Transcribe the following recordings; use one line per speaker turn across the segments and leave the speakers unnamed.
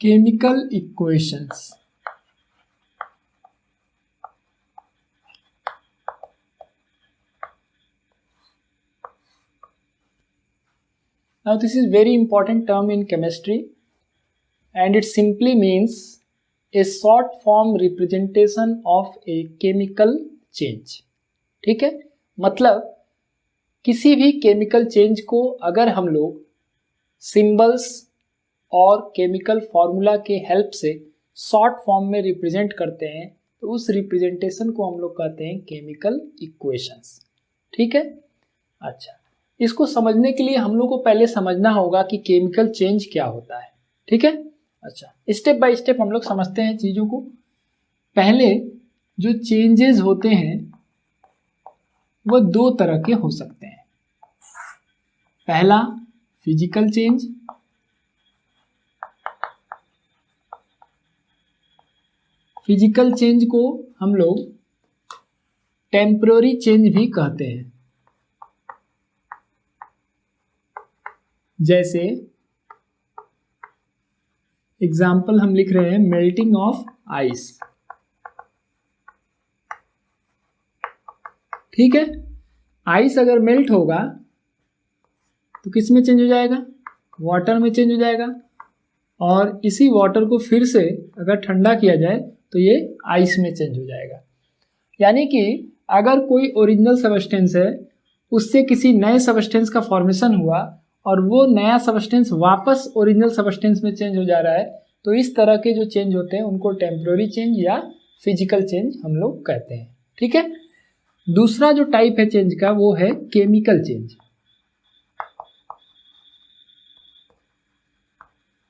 Chemical equations. Now this is very important term in chemistry and it simply means a short form representation of a chemical change। ठीक है, मतलब किसी भी chemical change को अगर हम लोग सिंबल्स और केमिकल फॉर्मूला के हेल्प से शॉर्ट फॉर्म में रिप्रेजेंट करते हैं तो उस रिप्रेजेंटेशन को हम लोग कहते हैं केमिकल इक्वेशंस। ठीक है, अच्छा, इसको समझने के लिए हम लोग को पहले समझना होगा कि केमिकल चेंज क्या होता है। ठीक है, अच्छा, स्टेप बाय स्टेप हम लोग समझते हैं चीज़ों को। पहले जो चेंजेस होते हैं वो दो तरह के हो सकते हैं। पहला फिजिकल चेंज, फिजिकल चेंज को हम लोग टेम्पररी चेंज भी कहते हैं। जैसे एग्जाम्पल हम लिख रहे हैं मेल्टिंग ऑफ आइस। ठीक है, आइस अगर मेल्ट होगा तो किस में चेंज हो जाएगा? वाटर में चेंज हो जाएगा, और इसी वाटर को फिर से अगर ठंडा किया जाए तो ये आइस में चेंज हो जाएगा। यानी कि अगर कोई ओरिजिनल सबस्टेंस है उससे किसी नए सबस्टेंस का फॉर्मेशन हुआ और वो नया सबस्टेंस वापस ओरिजिनल सबस्टेंस में चेंज हो जा रहा है, तो इस तरह के जो चेंज होते हैं उनको टेम्पररी चेंज या फिजिकल चेंज हम लोग कहते हैं। ठीक है, दूसरा जो टाइप है चेंज का वो है केमिकल चेंज।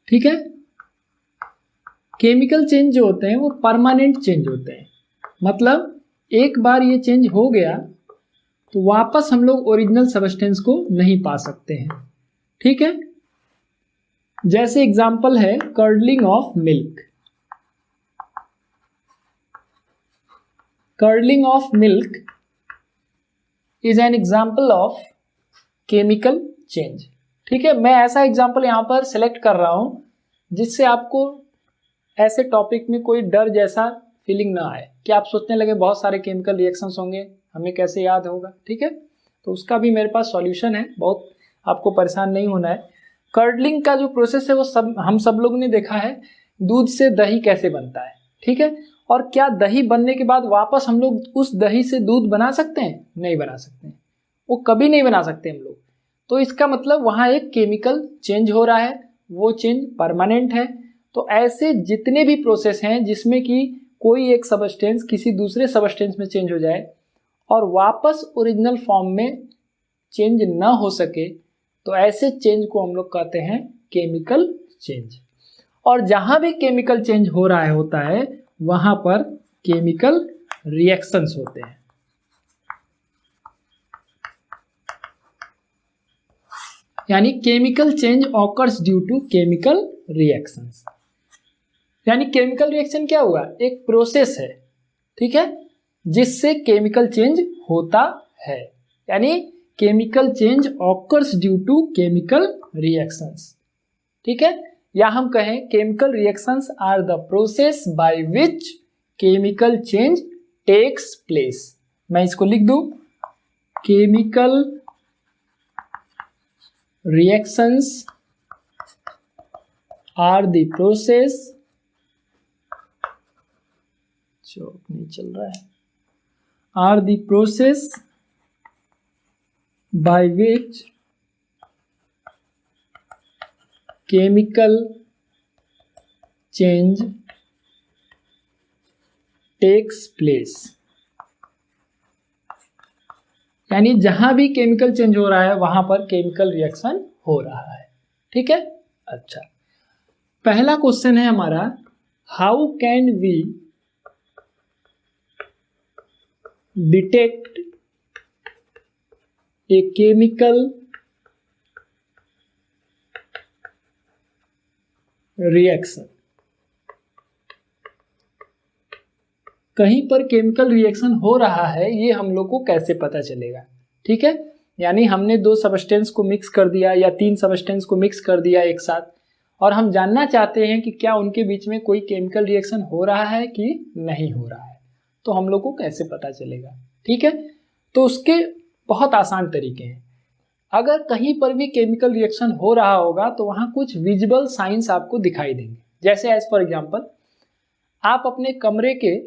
ठीक है, केमिकल चेंज जो होते हैं वो परमानेंट चेंज होते हैं, मतलब एक बार ये चेंज हो गया तो वापस हम लोग ओरिजिनल सबस्टेंस को नहीं पा सकते हैं। ठीक है, जैसे एग्जांपल है curdling of milk. Curdling of milk is an example of chemical change. ठीक है, मैं ऐसा एग्जांपल यहाँ पर सिलेक्ट कर रहा हूँ जिससे आपको ऐसे टॉपिक में कोई डर जैसा फीलिंग ना आए कि आप सोचने लगे बहुत सारे केमिकल रिएक्शंस होंगे, हमें कैसे याद होगा। ठीक है, तो उसका भी मेरे पास सॉल्यूशन है, बहुत आपको परेशान नहीं होना है। कर्डलिंग का जो प्रोसेस है वो हम सब लोगों ने देखा है, दूध से दही कैसे बनता है। ठीक है, और क्या दही बनने के बाद वापस हम लोग उस दही से दूध बना सकते हैं? नहीं बना सकते हैं, वो कभी नहीं बना सकते हम लोग। तो इसका मतलब वहाँ एक केमिकल चेंज हो रहा है, वो चेंज परमानेंट है। तो ऐसे जितने भी प्रोसेस हैं जिसमें कि कोई एक सबस्टेंस किसी दूसरे सबस्टेंस में चेंज हो जाए और वापस ओरिजिनल फॉर्म में चेंज ना हो सके, तो ऐसे चेंज को हम लोग कहते हैं केमिकल चेंज। और जहां भी केमिकल चेंज हो रहा होता है वहां पर केमिकल रिएक्शंस होते हैं। यानी chemical change occurs due to chemical reactions. यानी केमिकल रिएक्शन क्या हुआ? एक प्रोसेस है, ठीक है, जिससे केमिकल चेंज होता है। यानी chemical change occurs due to chemical reactions. ठीक है, या हम कहें chemical reactions are the process by which chemical change takes place. मैं इसको लिख दूं, chemical reactions are the process, chalk नहीं चल रहा है, are the process by which chemical change takes place। यानी जहां भी केमिकल चेंज हो रहा है वहां पर केमिकल रिएक्शन हो रहा है। ठीक है, अच्छा, पहला क्वेश्चन है हमारा, how can we detect a chemical reaction. कहीं पर केमिकल रिएक्शन हो रहा है ये हम लोग को कैसे पता चलेगा? ठीक है, यानी हमने दो सबस्टेंस को मिक्स कर दिया या तीन सबस्टेंस को मिक्स कर दिया एक साथ, और हम जानना चाहते हैं कि क्या उनके बीच में कोई केमिकल रिएक्शन हो रहा है कि नहीं हो रहा है, तो हम लोग को कैसे पता चलेगा। ठीक है, तो उसके बहुत आसान तरीके हैं। अगर कहीं पर भी केमिकल रिएक्शन हो रहा होगा तो वहां कुछ विजिबल साइंस आपको दिखाई देंगे। जैसे एज फॉर एग्जांपल, आप अपने कमरे के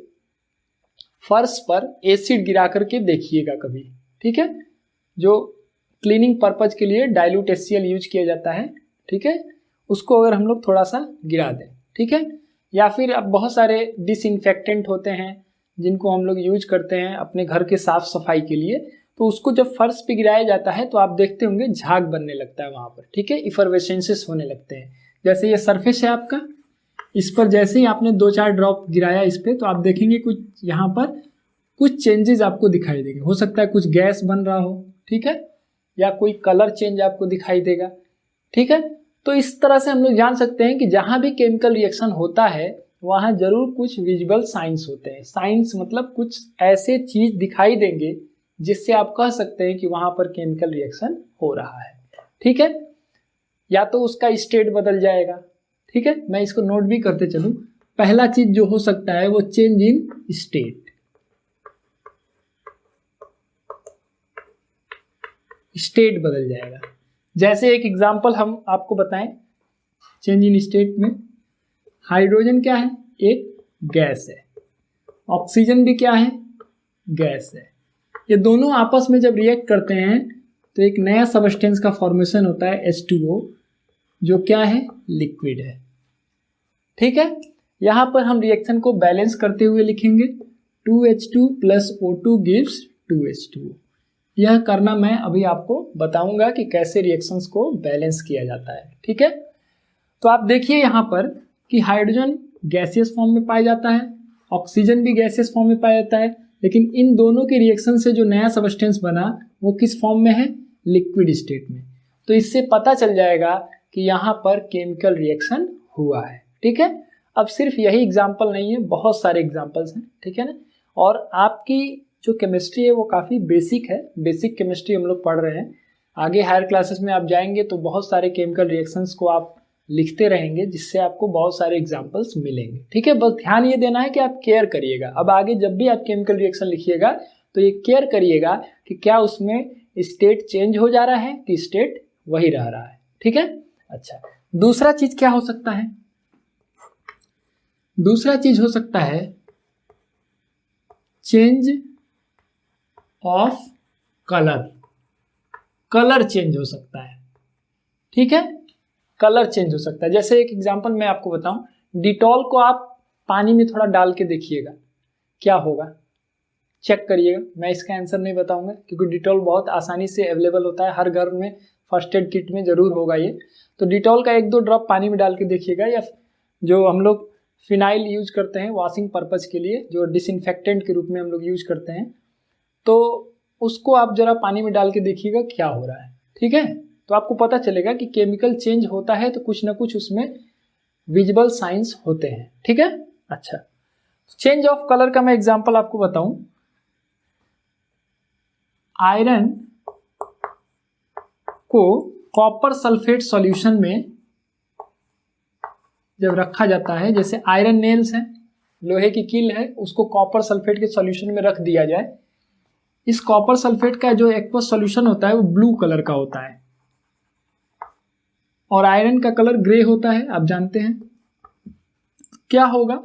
फर्श पर एसिड गिरा करके देखिएगा कभी। ठीक है, जो क्लीनिंग पर्पज के लिए डाइल्यूट HCl यूज किया जाता है। ठीक है, उसको अगर हम लोग थोड़ा सा गिरा दें, ठीक है, या फिर अब बहुत सारे डिसइंफेक्टेंट होते हैं जिनको हम लोग यूज करते हैं अपने घर के साफ सफाई के लिए, तो उसको जब फर्श पे गिराया जाता है तो आप देखते होंगे झाग बनने लगता है वहां पर। ठीक है, इफरवेसेंसेस होने लगते हैं। जैसे ये सरफेस है आपका, इस पर जैसे ही आपने 2-4 ड्रॉप गिराया इस पे, तो आप देखेंगे कुछ यहाँ पर कुछ चेंजेस आपको दिखाई देंगे। हो सकता है कुछ गैस बन रहा हो, ठीक है, या कोई कलर चेंज आपको दिखाई देगा। ठीक है, तो इस तरह से हम लोग जान सकते हैं कि जहां भी केमिकल रिएक्शन होता है वहां जरूर कुछ विजुअल साइंस होते हैं। साइंस मतलब कुछ ऐसे चीज दिखाई देंगे जिससे आप कह सकते हैं कि वहां पर केमिकल रिएक्शन हो रहा है। ठीक है, या तो उसका स्टेट बदल जाएगा। ठीक है, मैं इसको नोट भी करते चलूं। पहला चीज जो हो सकता है वो चेंज इन स्टेट। स्टेट बदल जाएगा। जैसे एक एग्जांपल हम आपको बताएं, चेंज इन स्टेट में हाइड्रोजन क्या है, एक गैस है, ऑक्सीजन भी क्या है, गैस है। ये दोनों आपस में जब रिएक्ट करते हैं तो एक नया सबस्टेंस का फॉर्मेशन होता है H2O, जो क्या है, लिक्विड है। ठीक है, यहां पर हम रिएक्शन को बैलेंस करते हुए लिखेंगे 2H2 + O2 गिव्स 2H2O। यह करना मैं अभी आपको बताऊंगा कि कैसे रिएक्शंस को बैलेंस किया जाता है। ठीक है, तो आप देखिए यहां पर कि हाइड्रोजन गैसियस फॉर्म में पाया जाता है, ऑक्सीजन भी गैसियस फॉर्म में पाया जाता है, लेकिन इन दोनों के रिएक्शन से जो नया सबस्टेंस बना वो किस फॉर्म में है, लिक्विड स्टेट में। तो इससे पता चल जाएगा कि यहाँ पर केमिकल रिएक्शन हुआ है। ठीक है, अब सिर्फ यही एग्जाम्पल नहीं है, बहुत सारे एग्जाम्पल्स हैं। ठीक है ना, और आपकी जो केमिस्ट्री है वो काफ़ी बेसिक है, बेसिक केमिस्ट्री हम लोग पढ़ रहे हैं। आगे हायर क्लासेस में आप जाएंगे तो बहुत सारे केमिकल रिएक्शंस को आप लिखते रहेंगे, जिससे आपको बहुत सारे एग्जाम्पल्स मिलेंगे। ठीक है, बस ध्यान ये देना है कि आप केयर करिएगा। अब आगे जब भी आप केमिकल रिएक्शन लिखिएगा तो ये केयर करिएगा कि क्या उसमें स्टेट चेंज हो जा रहा है कि स्टेट वही रह रहा है। ठीक है, अच्छा, दूसरा चीज क्या हो सकता है, दूसरा चीज हो सकता है change of colour. Colour change हो सकता है। ठीक है, कलर चेंज हो सकता है। जैसे एक एग्जांपल मैं आपको बताऊं, डिटॉल को आप पानी में थोड़ा डाल के देखिएगा क्या होगा, चेक करिएगा। मैं इसका आंसर नहीं बताऊंगा क्योंकि डिटॉल बहुत आसानी से अवेलेबल होता है, हर घर में फर्स्ट एड किट में जरूर होगा ये। तो डिटॉल का 1-2 ड्रॉप पानी में डाल के देखिएगा, या जो हम लोग फिनाइल यूज करते हैं वॉशिंग पर्पज के लिए, जो डिसइंफेक्टेंट के रूप में हम लोग यूज करते हैं, तो उसको आप जरा पानी में डाल के देखिएगा क्या हो रहा है। ठीक है, तो आपको पता चलेगा कि केमिकल चेंज होता है तो कुछ ना कुछ उसमें विजिबल साइंस होते हैं। ठीक है, अच्छा, चेंज ऑफ कलर का मैं एग्जांपल आपको बताऊं, आयरन को कॉपर सल्फेट सॉल्यूशन में जब रखा जाता है, जैसे आयरन नेल्स है, लोहे की कील है, उसको कॉपर सल्फेट के सॉल्यूशन में रख दिया जाए। इस कॉपर सल्फेट का जो एक्वस सॉल्यूशन होता है वो ब्लू कलर का होता है और आयरन का कलर ग्रे होता है, आप जानते हैं। क्या होगा,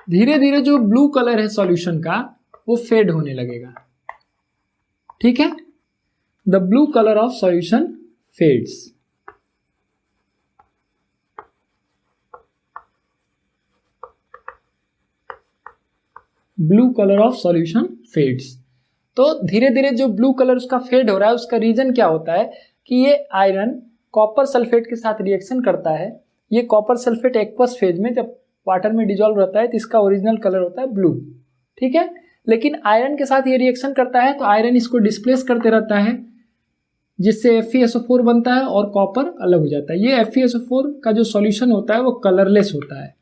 धीरे धीरे जो ब्लू कलर है सॉल्यूशन का वो फेड होने लगेगा। ठीक है, the blue colour of solution fades. Blue colour of solution fades. तो धीरे धीरे जो ब्लू कलर उसका फेड हो रहा है, उसका रीजन क्या होता है कि ये आयरन कॉपर सल्फेट के साथ रिएक्शन करता है। ये कॉपर सल्फेट एक्वस फेज में जब वाटर में डिजोल्व रहता है तो इसका ओरिजिनल कलर होता है ब्लू। ठीक है, लेकिन आयरन के साथ ये रिएक्शन करता है तो आयरन इसको डिस्प्लेस करते रहता है, जिससे FeSO4 बनता है और कॉपर अलग हो जाता है। ये FeSO4 का जो सॉल्यूशन होता है वो कलरलेस होता है।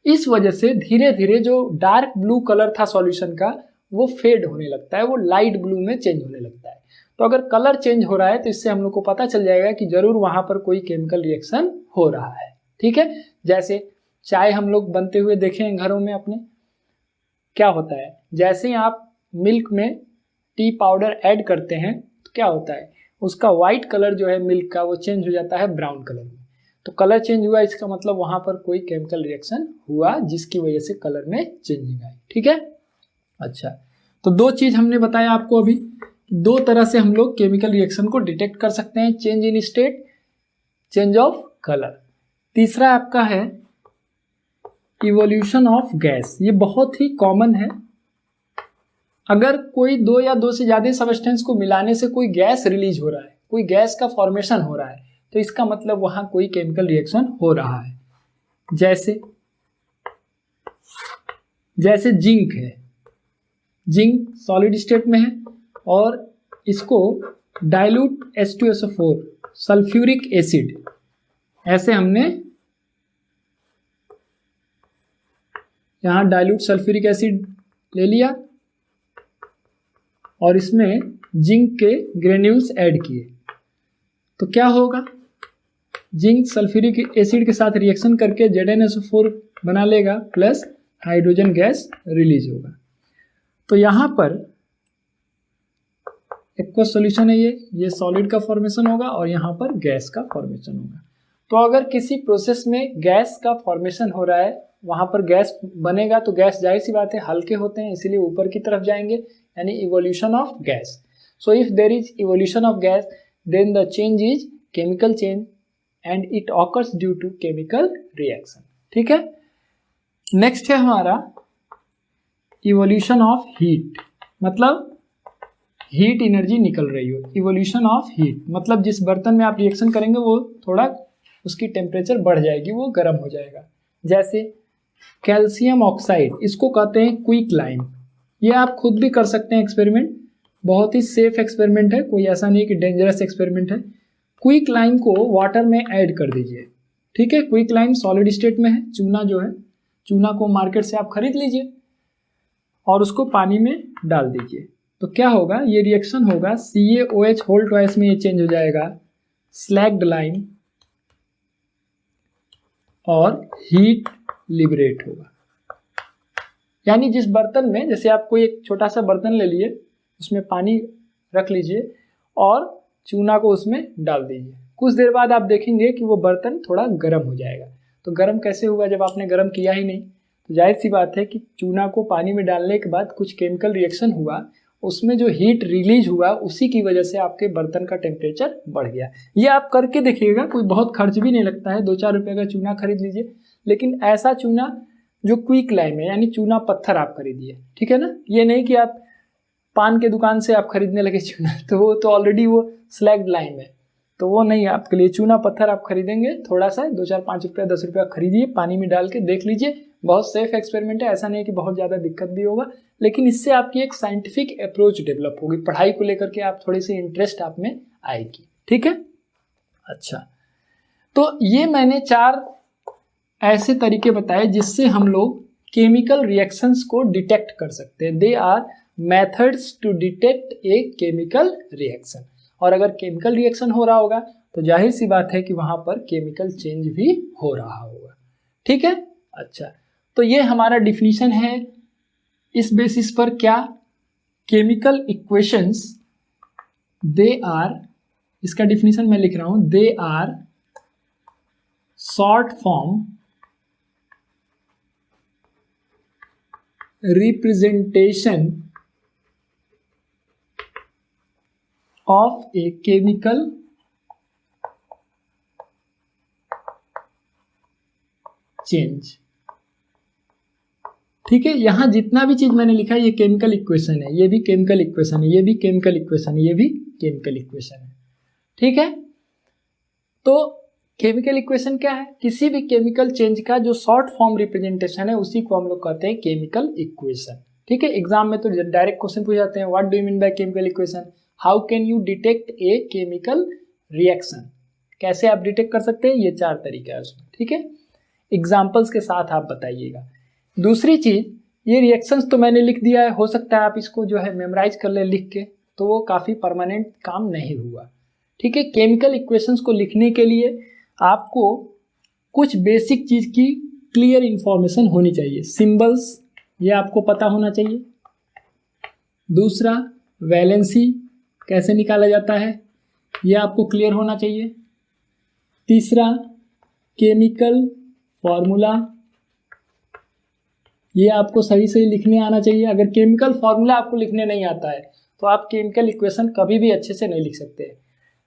इस वजह से धीरे धीरे जो डार्क ब्लू कलर था सॉल्यूशन का वो फेड होने लगता है, वो लाइट ब्लू में चेंज होने लगता है। तो अगर कलर चेंज हो रहा है तो इससे हम लोग को पता चल जाएगा कि जरूर वहां पर कोई केमिकल रिएक्शन हो रहा है। ठीक है, जैसे चाय हम लोग बनते हुए देखे हैं घरों में अपने, क्या होता है, जैसे ही आप मिल्क में टी पाउडर ऐड करते हैं तो क्या होता है, उसका व्हाइट कलर जो है मिल्क का वो चेंज हो जाता है ब्राउन कलर में। तो कलर चेंज हुआ, इसका मतलब वहां पर कोई केमिकल रिएक्शन हुआ जिसकी वजह से कलर में चेंजिंग आई। ठीक है, अच्छा, तो दो चीज हमने बताया आपको अभी, दो तरह से हम लोग केमिकल रिएक्शन को डिटेक्ट कर सकते हैं, change in state, change of colour. तीसरा आपका है इवोल्यूशन ऑफ गैस। ये बहुत ही कॉमन है, अगर कोई दो या दो से ज्यादा सब्सटेंस को मिलाने से कोई गैस रिलीज हो रहा है, कोई गैस का फॉर्मेशन हो रहा है, तो इसका मतलब वहां कोई केमिकल रिएक्शन हो रहा है। जैसे जिंक है, जिंक सॉलिड स्टेट में है और इसको डाइल्यूट H2SO4 सल्फ्यूरिक एसिड, ऐसे हमने यहां डाइल्यूट सल्फ्यूरिक एसिड ले लिया और इसमें जिंक के ग्रेन्यूल्स ऐड किए, तो क्या होगा, जिंक सल्फ्यूरिक एसिड के साथ रिएक्शन करके ZnSO4 बना लेगा प्लस हाइड्रोजन गैस रिलीज होगा। तो यहां पर एक्वस सॉल्यूशन है, ये सॉलिड का फॉर्मेशन होगा और यहां पर गैस का फॉर्मेशन होगा। तो अगर किसी प्रोसेस में गैस का फॉर्मेशन हो रहा है, वहां पर गैस बनेगा, तो गैस जाहिर सी बात है हल्के होते हैं, इसीलिए ऊपर की तरफ जाएंगे, यानी evolution of gas. So if there is evolution of gas then the change is chemical change and it occurs due to chemical reaction. ठीक है, नेक्स्ट है हमारा इवोल्यूशन ऑफ हीट, मतलब हीट एनर्जी निकल रही हो। इवोल्यूशन ऑफ हीट मतलब जिस बर्तन में आप रिएक्शन करेंगे वो थोड़ा उसकी टेम्परेचर बढ़ जाएगी, वो गर्म हो जाएगा। जैसे कैल्शियम ऑक्साइड, इसको कहते हैं क्विक लाइम। ये आप खुद भी कर सकते हैं एक्सपेरिमेंट, बहुत ही सेफ एक्सपेरिमेंट है, कोई ऐसा नहीं कि डेंजरस एक्सपेरिमेंट है। क्विक लाइम को वाटर में ऐड कर दीजिए। ठीक है, क्विक लाइम सॉलिड स्टेट में है, चूना जो है, चूना को मार्केट से आप खरीद लीजिए और उसको पानी में डाल दीजिए, तो क्या होगा, ये रिएक्शन होगा, CaOH होल ट्वाइस में ये चेंज हो जाएगा स्लैग्ड लाइम और हीट लिबरेट होगा। यानी जिस बर्तन में, जैसे आप कोई एक छोटा सा बर्तन ले लिए, उसमें पानी रख लीजिए और चूना को उसमें डाल दीजिए, कुछ देर बाद आप देखेंगे कि वो बर्तन थोड़ा गर्म हो जाएगा। तो गर्म कैसे हुआ, जब आपने गर्म किया ही नहीं, तो जाहिर सी बात है कि चूना को पानी में डालने के बाद कुछ केमिकल रिएक्शन हुआ, उसमें जो हीट रिलीज हुआ उसी की वजह से आपके बर्तन का टेम्परेचर बढ़ गया। ये आप करके देखिएगा, कोई बहुत खर्च भी नहीं लगता है, 2-4 रुपए का चूना खरीद लीजिए, लेकिन ऐसा चूना जो क्विक लाइम है, यानी चूना पत्थर आप खरीदिए। ठीक है ना, ये नहीं कि आप पान के दुकान से आप खरीदने लगे चूना, तो वो तो ऑलरेडी वो स्लैग्ड लाइम है, तो वो नहीं आपके लिए। चूना पत्थर आप खरीदेंगे, थोड़ा सा 2-4-5 रुपया 10 रुपया खरीदिए, पानी में डाल के देख लीजिए, बहुत सेफ एक्सपेरिमेंट है, ऐसा नहीं है कि बहुत ज़्यादा दिक्कत भी होगा, लेकिन इससे आपकी एक साइंटिफिक अप्रोच डेवलप होगी, पढ़ाई को लेकर के आप थोड़ी सी इंटरेस्ट आप में आएगी। ठीक है, अच्छा, तो ये मैंने 4 ऐसे तरीके बताए जिससे हम लोग केमिकल रिएक्शंस को डिटेक्ट कर सकते हैं। They are methods to detect a chemical reaction. और अगर केमिकल रिएक्शन हो रहा होगा तो जाहिर सी बात है कि वहां पर केमिकल चेंज भी हो रहा होगा। ठीक है, अच्छा, तो ये हमारा डिफिनीशन है। इस बेसिस पर क्या केमिकल इक्वेशंस, दे आर, इसका डिफिनीशन मैं लिख रहा हूं, they are short form representation of a chemical change. ठीक है, यहां जितना भी चीज मैंने लिखा है ये केमिकल इक्वेशन है, ये भी केमिकल इक्वेशन है, ये भी केमिकल इक्वेशन है, ये भी केमिकल इक्वेशन है। ठीक है, तो केमिकल इक्वेशन क्या है, किसी भी केमिकल चेंज का जो शॉर्ट फॉर्म रिप्रेजेंटेशन है उसी को हम लोग कहते हैं केमिकल इक्वेशन। ठीक है, एग्जाम में तो डायरेक्ट क्वेश्चन पूछ जाते हैं, what do you mean by chemical equation, how can you detect a chemical reaction, कैसे आप डिटेक्ट कर सकते हैं, ये 4 तरीका है उसमें। ठीक है, एग्जाम्पल्स के साथ आप बताइएगा। दूसरी चीज, ये रिएक्शंस तो मैंने लिख दिया है, हो सकता है आप इसको जो है मेमोराइज कर ले लिख के, तो वो काफी परमानेंट काम नहीं हुआ। ठीक है, केमिकल इक्वेशंस को लिखने के लिए आपको कुछ बेसिक चीज की क्लियर इंफॉर्मेशन होनी चाहिए। सिंबल्स ये आपको पता होना चाहिए। दूसरा, वैलेंसी कैसे निकाला जाता है ये आपको क्लियर होना चाहिए। तीसरा, केमिकल फॉर्मूला ये आपको सही सही लिखने आना चाहिए। अगर केमिकल फॉर्मूला आपको लिखने नहीं आता है तो आप केमिकल इक्वेशन कभी भी अच्छे से नहीं लिख सकते।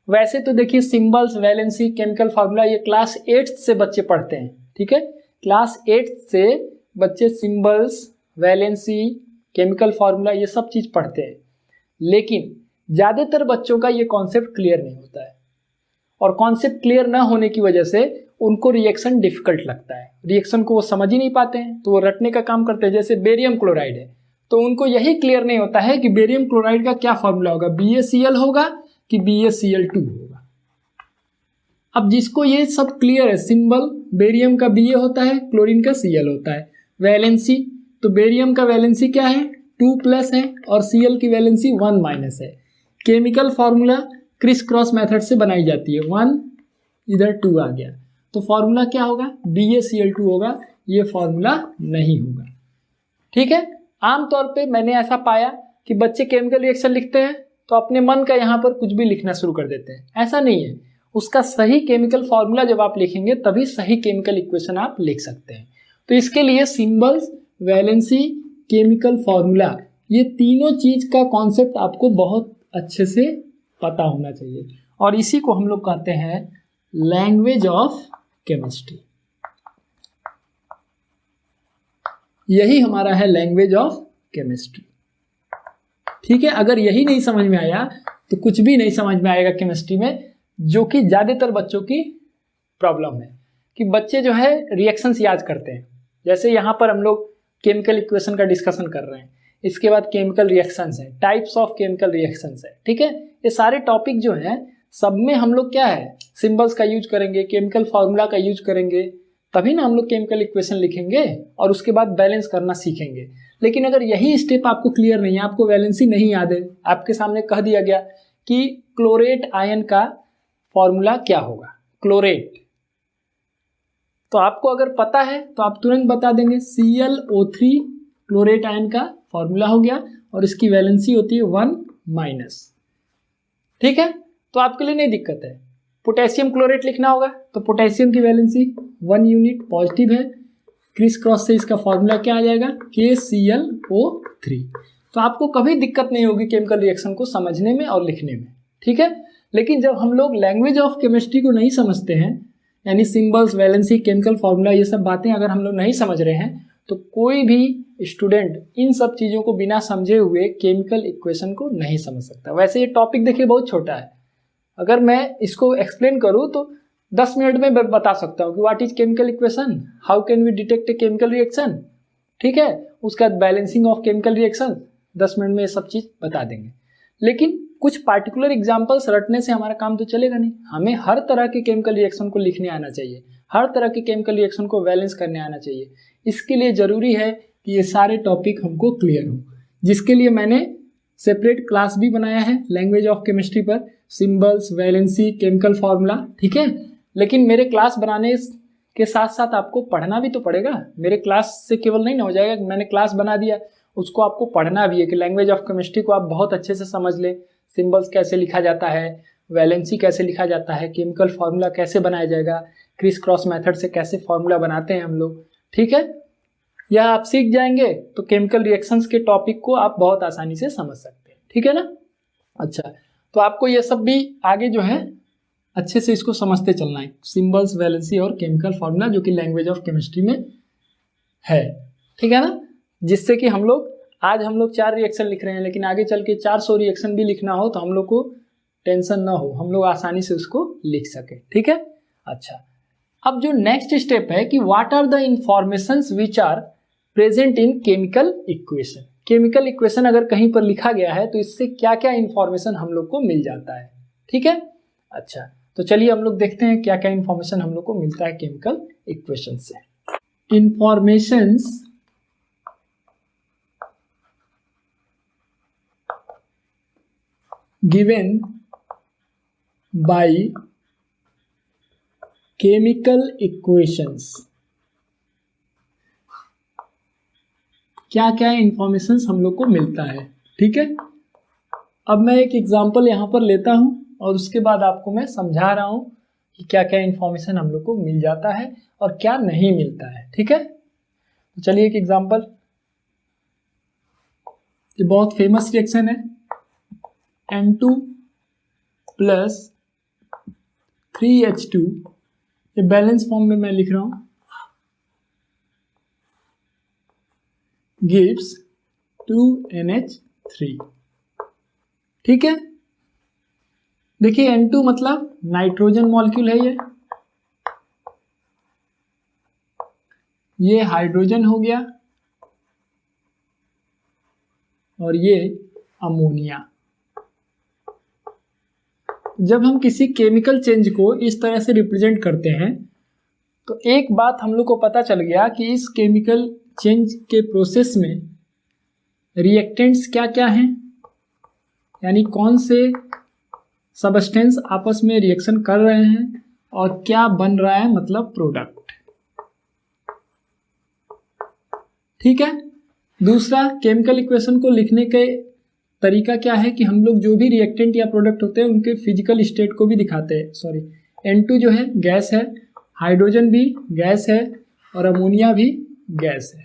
वैसे तो देखिए सिंबल्स, वैलेंसी, केमिकल फॉर्मूला ये क्लास 8 से बच्चे पढ़ते हैं, ठीक है। क्लास 8 से बच्चे सिंबल्स, वैलेंसी, केमिकल फॉर्मूला ये सब चीज पढ़ते हैं, लेकिन ज्यादातर बच्चों का ये कॉन्सेप्ट क्लियर नहीं होता है और कॉन्सेप्ट क्लियर ना होने की वजह से उनको रिएक्शन डिफिकल्ट लगता है, रिएक्शन को वो समझ ही नहीं पाते हैं तो वो रटने का काम करते हैं। जैसे बेरियम क्लोराइड है तो उनको यही क्लियर नहीं होता है कि बेरियम क्लोराइड का क्या फॉर्मूला होगा, BaCl होगा कि BaCl2 होगा। अब जिसको ये सब क्लियर है, सिंबल बेरियम का Ba होता है, क्लोरीन का Cl होता है। वैलेंसी तो बेरियम का वैलेंसी क्या है, 2+ है और Cl की वैलेंसी 1- है। Chemical formula criss cross method से बनाई जाती है, 1 इधर 2 आ गया तो फॉर्मूला क्या होगा, BaCl2 होगा। ये फॉर्मूला नहीं होगा, ठीक है। आमतौर पे मैंने ऐसा पाया कि बच्चे केमिकल रिएक्शन लिखते हैं तो अपने मन का यहाँ पर कुछ भी लिखना शुरू कर देते हैं। ऐसा नहीं है, उसका सही केमिकल फॉर्मूला जब आप लिखेंगे तभी सही केमिकल इक्वेशन आप लिख सकते हैं। तो इसके लिए सिंबल्स, वैलेंसी, केमिकल फॉर्मूला ये तीनों चीज का कॉन्सेप्ट आपको बहुत अच्छे से पता होना चाहिए और इसी को हम लोग कहते हैं लैंग्वेज ऑफ केमिस्ट्री। यही हमारा है लैंग्वेज ऑफ केमिस्ट्री, ठीक है। अगर यही नहीं समझ में आया तो कुछ भी नहीं समझ में आएगा केमिस्ट्री में, जो कि ज्यादातर बच्चों की प्रॉब्लम है कि बच्चे जो है रिएक्शंस याद करते हैं। जैसे यहाँ पर हम लोग केमिकल इक्वेशन का डिस्कशन कर रहे हैं, इसके बाद केमिकल रिएक्शंस है, टाइप्स ऑफ केमिकल रिएक्शंस है, ठीक है। ये सारे टॉपिक जो हैं सब में हम लोग क्या है, सिंबल्स का यूज करेंगे, केमिकल फॉर्मूला का यूज करेंगे, तभी ना हम लोग केमिकल इक्वेशन लिखेंगे और उसके बाद बैलेंस करना सीखेंगे। लेकिन अगर यही स्टेप आपको क्लियर नहीं है, आपको वैलेंसी नहीं याद है, आपके सामने कह दिया गया कि क्लोरेट आयन का फॉर्मूला क्या होगा, क्लोरेट, तो आपको अगर पता है तो आप तुरंत बता देंगे ClO3 क्लोरेट आयन का फॉर्मूला हो गया और इसकी वैलेंसी होती है 1-, ठीक है। तो आपके लिए नहीं दिक्कत है। पोटेशियम क्लोरेट लिखना होगा तो पोटेशियम की वैलेंसी 1 यूनिट पॉजिटिव है, क्रिस क्रॉस से इसका फॉर्मूला क्या आ जाएगा, KClO3। तो आपको कभी दिक्कत नहीं होगी केमिकल रिएक्शन को समझने में और लिखने में, ठीक है। लेकिन जब हम लोग लैंग्वेज ऑफ केमिस्ट्री को नहीं समझते हैं, यानी सिंबल्स, वैलेंसी, केमिकल फॉर्मूला ये सब बातें अगर हम लोग नहीं समझ रहे हैं तो कोई भी स्टूडेंट इन सब चीज़ों को बिना समझे हुए केमिकल इक्वेशन को नहीं समझ सकता। वैसे ये टॉपिक देखिए बहुत छोटा है, अगर मैं इसको एक्सप्लेन करूँ तो 10 मिनट में बता सकता हूँ कि what is chemical equation, how can we detect a chemical reaction, ठीक है। उसका balancing of chemical reaction 10 minute में ये सब चीज़ बता देंगे। लेकिन कुछ पार्टिकुलर एग्जांपल्स रटने से हमारा काम तो चलेगा नहीं, हमें हर तरह के केमिकल रिएक्शन को लिखने आना चाहिए, हर तरह के केमिकल रिएक्शन को बैलेंस करने आना चाहिए। इसके लिए जरूरी है कि ये सारे टॉपिक हमको क्लियर हो, जिसके लिए मैंने सेपरेट क्लास भी बनाया है लैंग्वेज ऑफ केमिस्ट्री पर, सिंबल्स, वैलेंसी, केमिकल फॉर्मूला, ठीक है। लेकिन मेरे क्लास बनाने के साथ साथ आपको पढ़ना भी तो पड़ेगा। मेरे क्लास से केवल नहीं ना हो जाएगा कि मैंने क्लास बना दिया, उसको आपको पढ़ना भी है कि लैंग्वेज ऑफ केमिस्ट्री को आप बहुत अच्छे से समझ लें। सिंबल्स कैसे लिखा जाता है, वैलेंसी कैसे लिखा जाता है, केमिकल फॉर्मूला कैसे बनाया जाएगा, क्रिस क्रॉस मेथड से कैसे फॉर्मूला बनाते हैं हम लोग, ठीक है। यह आप सीख जाएंगे तो केमिकल रिएक्शंस के टॉपिक को आप बहुत आसानी से समझ सकते हैं, ठीक है ना। अच्छा, तो आपको ये सब भी आगे जो है अच्छे से इसको समझते चलना है, सिंबल्स, वैलेंसी और केमिकल फॉर्मूला जो कि लैंग्वेज ऑफ केमिस्ट्री में है, ठीक है ना। जिससे कि हम लोग आज हम लोग 4 रिएक्शन लिख रहे हैं, लेकिन आगे चल के 400 रिएक्शन भी लिखना हो तो हम लोग को टेंशन ना हो, हम लोग आसानी से उसको लिख सके, ठीक है। अच्छा, अब जो नेक्स्ट स्टेप है कि what are the informations which are present in chemical equation. Chemical equation अगर कहीं पर लिखा गया है तो इससे क्या क्या इंफॉर्मेशन हम लोग को मिल जाता है, ठीक है। अच्छा, तो चलिए हम लोग देखते हैं क्या क्या इंफॉर्मेशन हम लोग को मिलता है केमिकल इक्वेशन से। Informations given by chemical equations, क्या क्या इंफॉर्मेशन हम लोग को मिलता है। ठीक है, अब मैं एक एग्जांपल यहाँ पर लेता हूँ और उसके बाद आपको मैं समझा रहा हूँ कि क्या क्या इंफॉर्मेशन हम लोग को मिल जाता है और क्या नहीं मिलता है। ठीक है, तो चलिए एक एग्जांपल, ये बहुत फेमस रिएक्शन है, N2 प्लस 3H2, ये बैलेंस फॉर्म में मैं लिख रहा हूँ, गिव्स 2NH3। ठीक है, देखिए N2 मतलब नाइट्रोजन मॉलिक्यूल है, ये हाइड्रोजन हो गया और ये अमोनिया। जब हम किसी केमिकल चेंज को इस तरह से रिप्रेजेंट करते हैं तो एक बात हम लोग को पता चल गया कि इस केमिकल चेंज के प्रोसेस में रिएक्टेंट्स क्या क्या हैं, यानी कौन से सबस्टेंस आपस में रिएक्शन कर रहे हैं और क्या बन रहा है, मतलब प्रोडक्ट। ठीक है, दूसरा केमिकल इक्वेशन को लिखने के तरीका क्या है कि हम लोग जो भी रिएक्टेंट या प्रोडक्ट होते हैं उनके फिजिकल स्टेट को भी दिखाते हैं। सॉरी, N2 जो है गैस है, हाइड्रोजन भी गैस है और अमोनिया भी गैस है।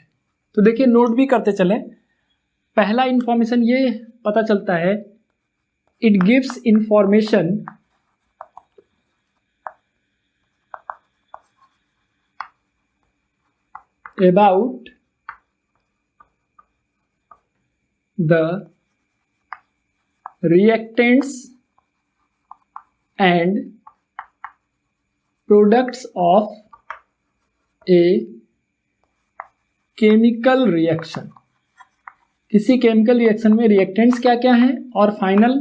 तो देखिए नोट भी करते चले। पहला इंफॉर्मेशन ये पता चलता है, it gives information about the reactants and products of a chemical reaction। किसी केमिकल रिएक्शन में रिएक्टेंट्स क्या क्या हैं और फाइनल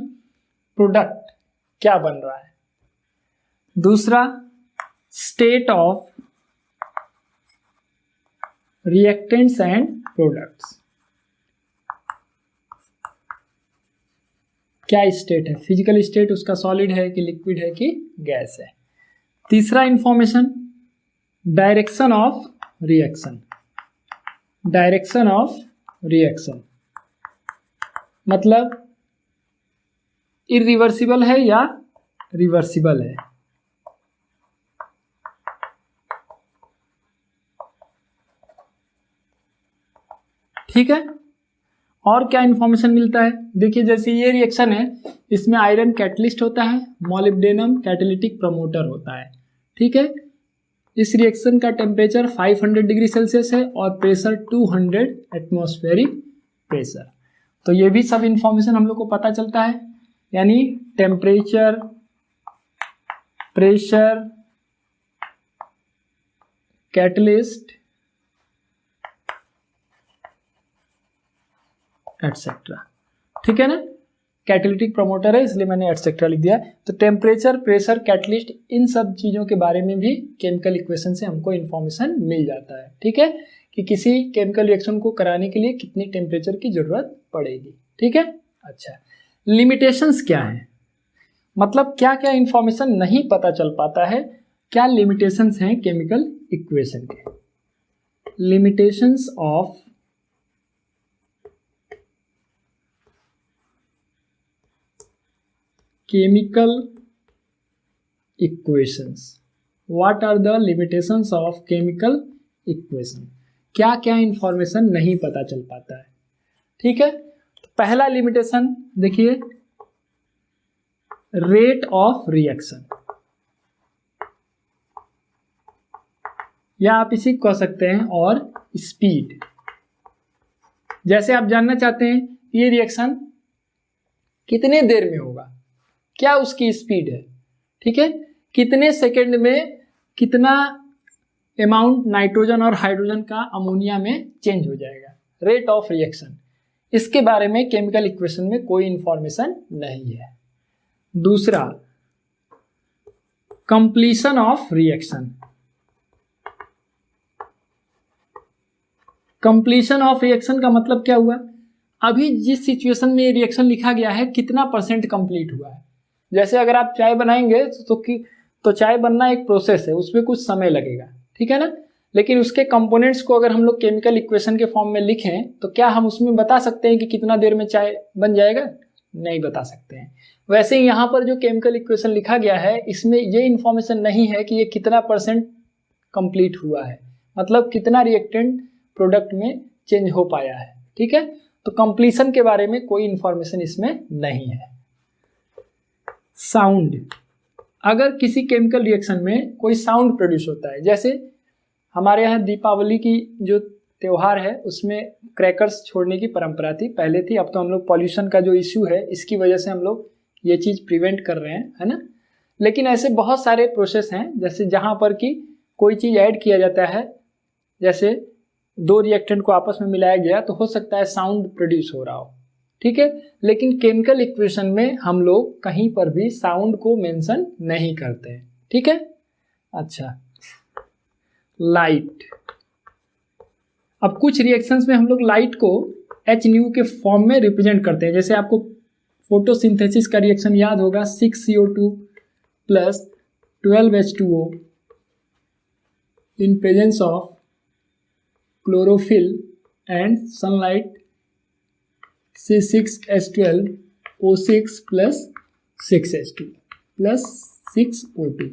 प्रोडक्ट क्या बन रहा है। दूसरा, state of reactants and products, क्या स्टेट है, फिजिकल स्टेट उसका सॉलिड है कि लिक्विड है कि गैस है। तीसरा information, direction of reaction, direction of reaction मतलब इरिवर्सिबल है या रिवर्सिबल है। ठीक है, और क्या इंफॉर्मेशन मिलता है, देखिए जैसे ये रिएक्शन है, इसमें आयरन कैटलिस्ट होता है, मॉलिब्डेनम कैटालिटिक प्रमोटर होता है। ठीक है, इस रिएक्शन का टेम्परेचर 500 डिग्री सेल्सियस है और प्रेशर 200 एटमॉस्फेरिक प्रेशर। तो ये भी सब इंफॉर्मेशन हम लोग को पता चलता है, यानी टेम्परेचर, प्रेशर, कैटलिस्ट एटसेट्रा। ठीक है ना, कैटालिटिक प्रमोटर है इसलिए मैंने एटसेट्रा लिख दिया। तो टेम्परेचर, प्रेशर, कैटलिस्ट, इन सब चीज़ों के बारे में भी केमिकल इक्वेशन से हमको इन्फॉर्मेशन मिल जाता है। ठीक है, कि किसी केमिकल रिएक्शन को कराने के लिए कितनी टेम्परेचर की जरूरत पड़ेगी। ठीक है, अच्छा, लिमिटेशंस क्या है, मतलब क्या क्या इन्फॉर्मेशन नहीं पता चल पाता है, क्या लिमिटेशंस हैं केमिकल इक्वेशन के। Limitations of chemical equations, what are the limitations of chemical equation, क्या क्या इंफॉर्मेशन नहीं पता चल पाता है। ठीक है, तो पहला लिमिटेशन देखिए, रेट ऑफ रिएक्शन, या आप इसी कह सकते हैं और स्पीड। जैसे आप जानना चाहते हैं ये रिएक्शन कितने देर में होगा, क्या उसकी स्पीड है। ठीक है, कितने सेकंड में कितना अमाउंट नाइट्रोजन और हाइड्रोजन का अमोनिया में चेंज हो जाएगा, रेट ऑफ रिएक्शन। इसके बारे में केमिकल इक्वेशन में कोई इंफॉर्मेशन नहीं है। दूसरा, completion of reaction. Completion of reaction का मतलब क्या हुआ, अभी जिस सिचुएशन में रिएक्शन लिखा गया है कितना % कंप्लीट हुआ है। जैसे अगर आप चाय बनाएंगे तो तो चाय बनना एक प्रोसेस है, उसमें कुछ समय लगेगा, ठीक है ना। लेकिन उसके कंपोनेंट्स को अगर हम लोग केमिकल इक्वेशन के फॉर्म में लिखें तो क्या हम उसमें बता सकते हैं कि कितना देर में चाय बन जाएगा? नहीं बता सकते हैं। वैसे ही यहाँ पर जो केमिकल इक्वेशन लिखा गया है इसमें ये इंफॉर्मेशन नहीं है कि ये कितना % कंप्लीट हुआ है, मतलब कितना रिएक्टेंट प्रोडक्ट में चेंज हो पाया है, ठीक है। तो कंप्लीशन के बारे में कोई इंफॉर्मेशन इसमें नहीं है। साउंड, अगर किसी केमिकल रिएक्शन में कोई साउंड प्रोड्यूस होता है, जैसे हमारे यहाँ दीपावली की जो त्यौहार है उसमें क्रैकर्स छोड़ने की परंपरा थी, पहले थी, अब तो हम लोग पॉल्यूशन का जो इश्यू है इसकी वजह से हम लोग ये चीज़ प्रिवेंट कर रहे हैं, है ना। लेकिन ऐसे बहुत सारे प्रोसेस हैं जैसे जहाँ पर कि कोई चीज़ ऐड किया जाता है, जैसे 2 रिएक्टेंट को आपस में मिलाया गया तो हो सकता है साउंड प्रोड्यूस हो रहा हो, ठीक है। लेकिन केमिकल इक्वेशन में हम लोग कहीं पर भी साउंड को मेंशन नहीं करते हैं, ठीक है। अच्छा, लाइट, अब कुछ रिएक्शंस में हम लोग लाइट को HNu के फॉर्म में रिप्रेजेंट करते हैं। जैसे आपको फोटोसिंथेसिस का रिएक्शन याद होगा, 6CO2 plus 12H2O in presence of chlorophyll and sunlight C6H12O6 plus 6H2 plus 6O2।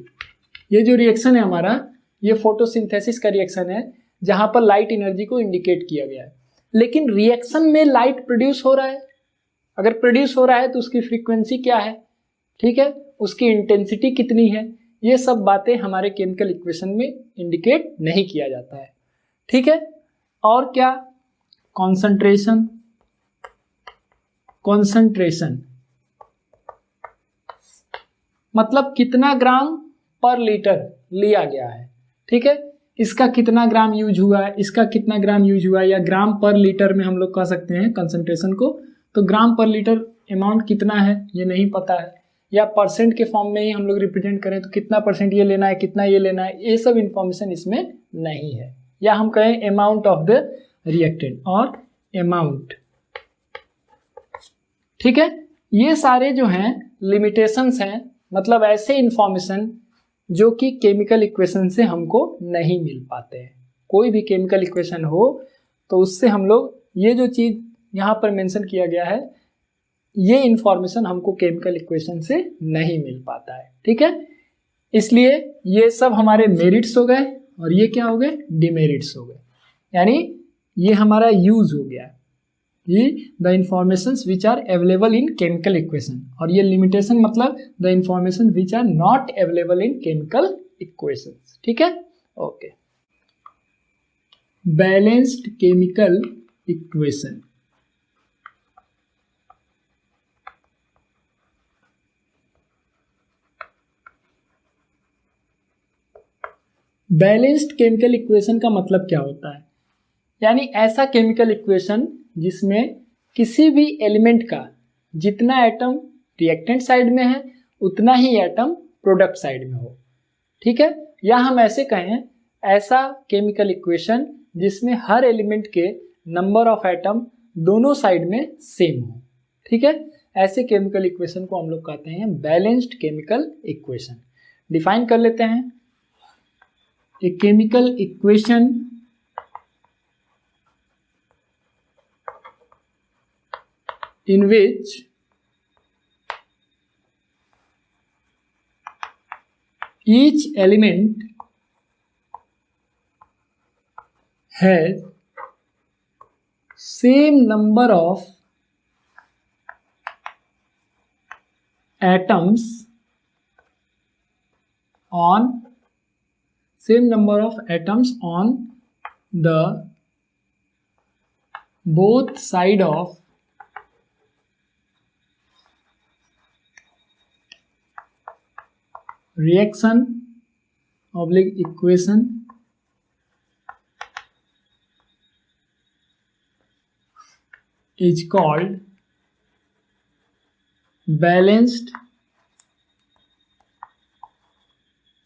ये जो रिएक्शन है हमारा, ये फोटोसिंथेसिस का रिएक्शन है जहां पर लाइट एनर्जी को इंडिकेट किया गया है। लेकिन रिएक्शन में लाइट प्रोड्यूस हो रहा है, अगर प्रोड्यूस हो रहा है तो उसकी फ्रीक्वेंसी क्या है, ठीक है, उसकी इंटेंसिटी कितनी है, ये सब बातें हमारे केमिकल इक्वेशन में इंडिकेट नहीं किया जाता है, ठीक है। और क्या, कॉन्सेंट्रेशन, कॉन्सेंट्रेशन मतलब कितना ग्राम पर लीटर लिया गया है, ठीक है, इसका कितना ग्राम यूज हुआ है, इसका कितना ग्राम यूज हुआ है, या ग्राम पर लीटर में हम लोग कह सकते हैं कंसंट्रेशन को। तो ग्राम पर लीटर अमाउंट कितना है ये नहीं पता है, या परसेंट के फॉर्म में ही हम लोग रिप्रेजेंट करें तो कितना % ये लेना है, कितना ये लेना है, ये सब इंफॉर्मेशन इसमें नहीं है। या हम कहें अमाउंट ऑफ द रिएक्टेंट और अमाउंट, ठीक है। ये सारे जो हैं लिमिटेशंस हैं, मतलब ऐसे इंफॉर्मेशन जो कि केमिकल इक्वेशन से हमको नहीं मिल पाते हैं। कोई भी केमिकल इक्वेशन हो तो उससे हम लोग, ये जो चीज़ यहाँ पर मेंशन किया गया है, ये इंफॉर्मेशन हमको केमिकल इक्वेशन से नहीं मिल पाता है, ठीक है। इसलिए ये सब हमारे मेरिट्स हो गए और ये क्या हो गए, डिमेरिट्स हो गए। यानी ये हमारा यूज हो गया, ये the informations which are available in chemical equation, और ये लिमिटेशन मतलब the information which are not available in chemical equations, ठीक है। Okay, balanced chemical equation. Balanced chemical equation का मतलब क्या होता है, यानी ऐसा केमिकल इक्वेशन जिसमें किसी भी एलिमेंट का जितना एटम रिएक्टेंट साइड में है उतना ही एटम प्रोडक्ट साइड में हो, ठीक है। या हम ऐसे कहें, ऐसा केमिकल इक्वेशन जिसमें हर एलिमेंट के नंबर ऑफ एटम दोनों साइड में सेम हो, ठीक है। ऐसे केमिकल इक्वेशन को हम लोग कहते हैं बैलेंस्ड केमिकल इक्वेशन। डिफाइन कर लेते हैं, a chemical equation in which each element has same number of atoms on the both side of reaction / equation is called balanced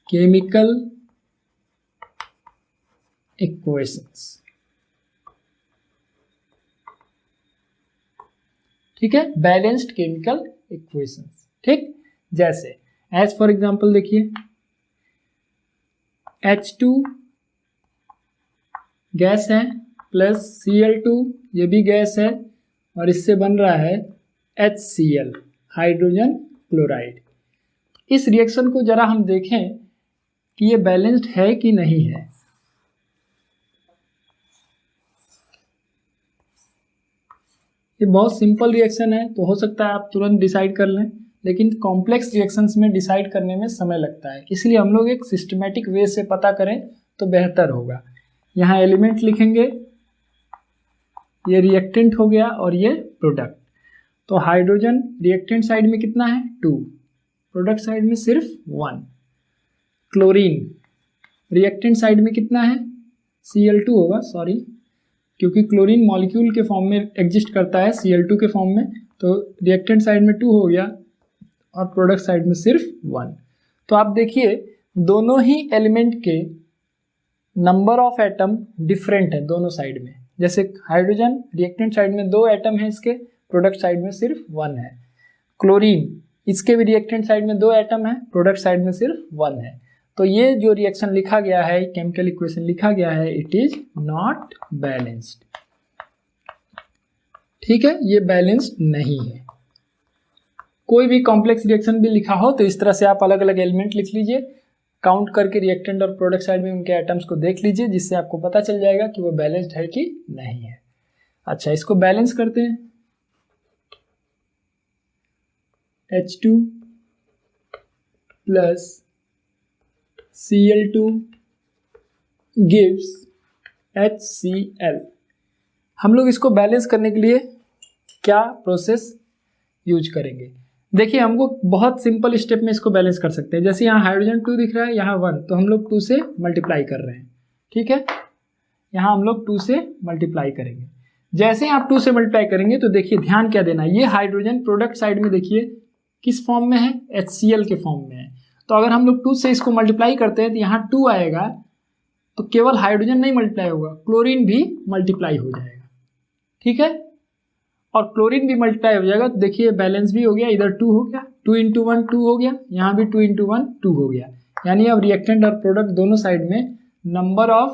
chemical equations, ठीक है, बैलेंस्ड केमिकल इक्वेशंस, ठीक। जैसे as for example देखिए, H2 gas है plus Cl2 ये भी gas है और इससे बन रहा है HCl हाइड्रोजन क्लोराइड। इस रिएक्शन को जरा हम देखें कि ये बैलेंस्ड है कि नहीं है। ये बहुत सिंपल रिएक्शन है तो हो सकता है आप तुरंत डिसाइड कर लें, लेकिन कॉम्प्लेक्स रिएक्शंस में डिसाइड करने में समय लगता है, इसलिए हम लोग एक सिस्टमेटिक वे से पता करें तो बेहतर होगा। यहाँ एलिमेंट लिखेंगे, ये रिएक्टेंट हो गया और ये प्रोडक्ट। तो हाइड्रोजन रिएक्टेंट साइड में कितना है 2, प्रोडक्ट साइड में सिर्फ 1। क्लोरीन रिएक्टेंट साइड में कितना है Cl2 होगा, सॉरी, क्योंकि क्लोरीन मॉलिक्यूल के फॉर्म में एग्जिस्ट करता है Cl2 के फॉर्म में, तो रिएक्टेंट साइड में 2 हो गया और प्रोडक्ट साइड में सिर्फ 1। तो आप देखिए दोनों ही एलिमेंट के नंबर ऑफ एटम डिफरेंट है दोनों साइड में। जैसे हाइड्रोजन रिएक्टेंट साइड में 2 एटम है इसके, प्रोडक्ट साइड में सिर्फ 1 है। क्लोरीन इसके भी रिएक्टेंट साइड में 2 एटम है, प्रोडक्ट साइड में सिर्फ 1 है। तो ये जो रिएक्शन लिखा गया है, केमिकल इक्वेशन लिखा गया है, इट इज नॉट बैलेंस्ड। ठीक है, ये बैलेंस्ड नहीं है। कोई भी कॉम्प्लेक्स रिएक्शन भी लिखा हो तो इस तरह से आप अलग अलग एलिमेंट लिख लीजिए, काउंट करके रिएक्टेंट और प्रोडक्ट साइड में उनके एटम्स को देख लीजिए, जिससे आपको पता चल जाएगा कि वो बैलेंस्ड है कि नहीं है। अच्छा, इसको बैलेंस करते हैं। H2 plus Cl2 gives HCl। हम लोग इसको बैलेंस करने के लिए क्या प्रोसेस यूज करेंगे? देखिए, हमको बहुत सिंपल स्टेप में इसको बैलेंस कर सकते हैं। जैसे यहाँ हाइड्रोजन 2 दिख रहा है, यहाँ 1, तो हम लोग 2 से मल्टीप्लाई कर रहे हैं। ठीक है, यहाँ हम लोग 2 से मल्टीप्लाई करेंगे। जैसे आप 2 से मल्टीप्लाई करेंगे तो देखिए ध्यान क्या देना है, ये हाइड्रोजन प्रोडक्ट साइड में देखिए किस फॉर्म में है, HCl के फॉर्म में है। तो अगर हम लोग 2 से इसको मल्टीप्लाई करते हैं तो यहाँ 2 आएगा, तो केवल हाइड्रोजन नहीं मल्टीप्लाई होगा, क्लोरीन भी मल्टीप्लाई हो जाएगा। ठीक है, और क्लोरीन भी मल्टीप्लाई हो जाएगा। तो देखिए बैलेंस भी हो गया, इधर 2 हो गया, 2 × 1 2 हो गया, यहाँ भी 2 × 1 2 हो गया। यानी अब रिएक्टेंट और प्रोडक्ट दोनों साइड में नंबर ऑफ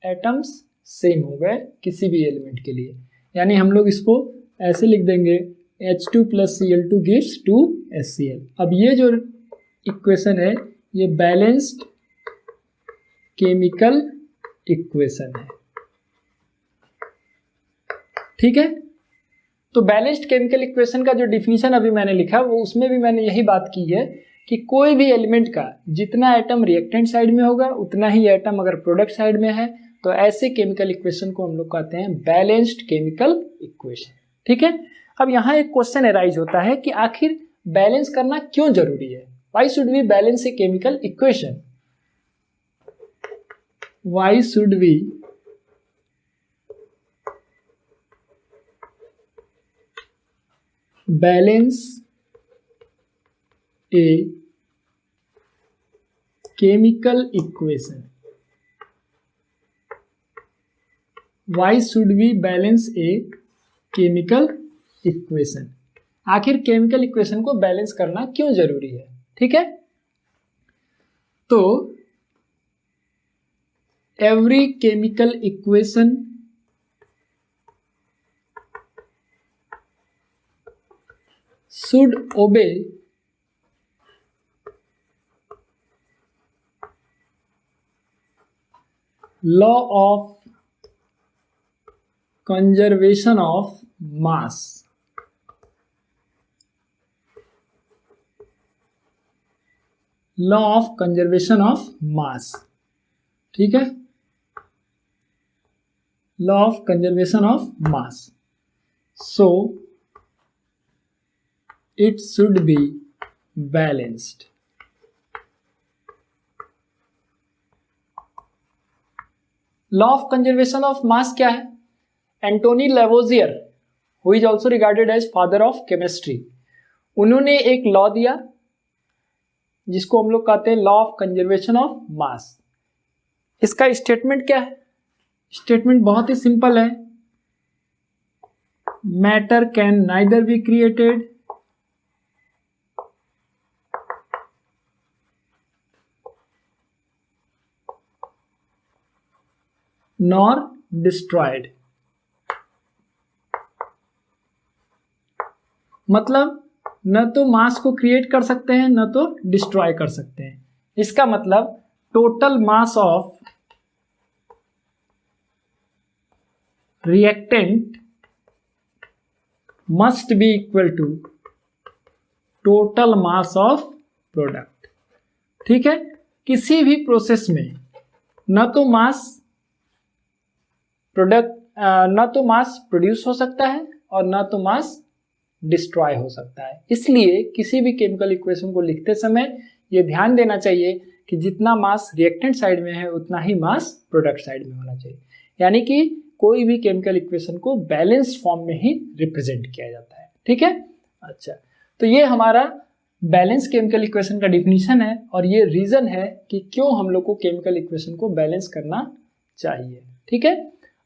एटम्स सेम हो गए किसी भी एलिमेंट के लिए। यानी हम लोग इसको ऐसे लिख देंगे, H2 plus Cl2 gives 2HCl। अब ये जो इक्वेशन है ये बैलेंस्ड केमिकल इक्वेशन है। ठीक है, तो बैलेंस्ड केमिकल इक्वेशन का जो डिफिनीशन अभी मैंने लिखा वो उसमें भी मैंने यही बात की है कि कोई भी एलिमेंट का जितना एटम रिएक्टेंट साइड में होगा उतना ही एटम अगर प्रोडक्ट साइड में है, तो ऐसे केमिकल इक्वेशन को हम लोग कहते हैं बैलेंस्ड केमिकल इक्वेशन। ठीक है, अब यहाँ एक क्वेश्चन अराइज होता है कि आखिर बैलेंस करना क्यों जरूरी है? Why should we balance a chemical equation? Why should we balance a chemical equation? Why should we balance a chemical equation? आखिर केमिकल इक्वेशन को बैलेंस करना क्यों जरूरी है? ठीक है, तो every chemical equation should obey law of conservation of mass। Law of conservation of mass. ठीक है, law of conservation of mass. So it should be balanced। Law of conservation of mass क्या है? Antoine Lavoisier, who is also regarded as father of chemistry, उन्होंने एक law दिया जिसको हम लोग कहते हैं law of conservation of mass. इसका स्टेटमेंट क्या है? स्टेटमेंट बहुत ही सिंपल है, matter can neither be created nor destroyed. मतलब न तो मास को क्रिएट कर सकते हैं न तो डिस्ट्रॉय कर सकते हैं। इसका मतलब total mass of reactant must be equal to total mass of product. ठीक है, किसी भी प्रोसेस में न तो मास प्रोड्यूस हो सकता है और न तो मास डिस्ट्रॉय हो सकता है। इसलिए किसी भी केमिकल इक्वेशन को लिखते समय यह ध्यान देना चाहिए कि जितना मास रिएक्टेंट साइड में है उतना ही मास प्रोडक्ट साइड में होना चाहिए। यानी कि कोई भी केमिकल इक्वेशन को बैलेंस फॉर्म में ही रिप्रेजेंट किया जाता है। ठीक है, अच्छा, तो ये हमारा बैलेंस केमिकल इक्वेशन का डिफिनीशन है और ये रीजन है कि क्यों हम लोग को केमिकल इक्वेशन को बैलेंस करना चाहिए। ठीक है,